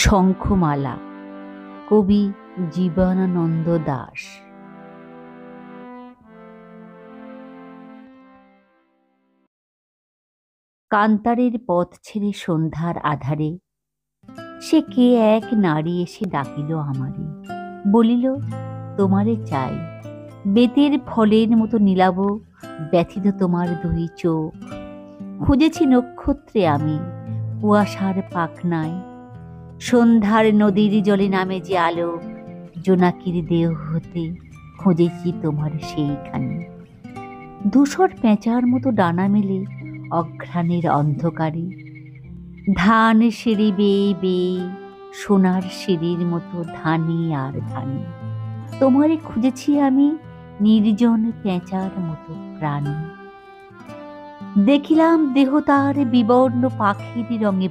শঙ্খমালা, কবি জীবনানন্দ দাশ। কান্তারের পথ ছেড়ে সন্ধ্যার আধারে সে কে এক নারী এসে ডাকিল আমারে, বলিল তোমারে চাই। বেতের ফলের মতো নীলাভ ব্যথিত তোমার দুই চোখ। খুঁজেছি নক্ষত্রে আমি কুয়াশার পাখনায়, সন্ধ্যার নদীর জলে নামে যে আলো, জোনাকির দেহ হতে খুঁজেছি তোমার সেইখানে। ধূসর পেঁচার মতো ডানা মেলে অঘ্রাণের অন্ধকারে, ধান সিঁড়ি বেয়ে বেয়ে সোনার সিঁড়ির মতো ধানে আর ধানে। তোমারে খুঁজেছি আমি নির্জন পেঁচার মতো প্রাণে। দেখিলাম দেহ তার বিবর্ণ পাখির রঙে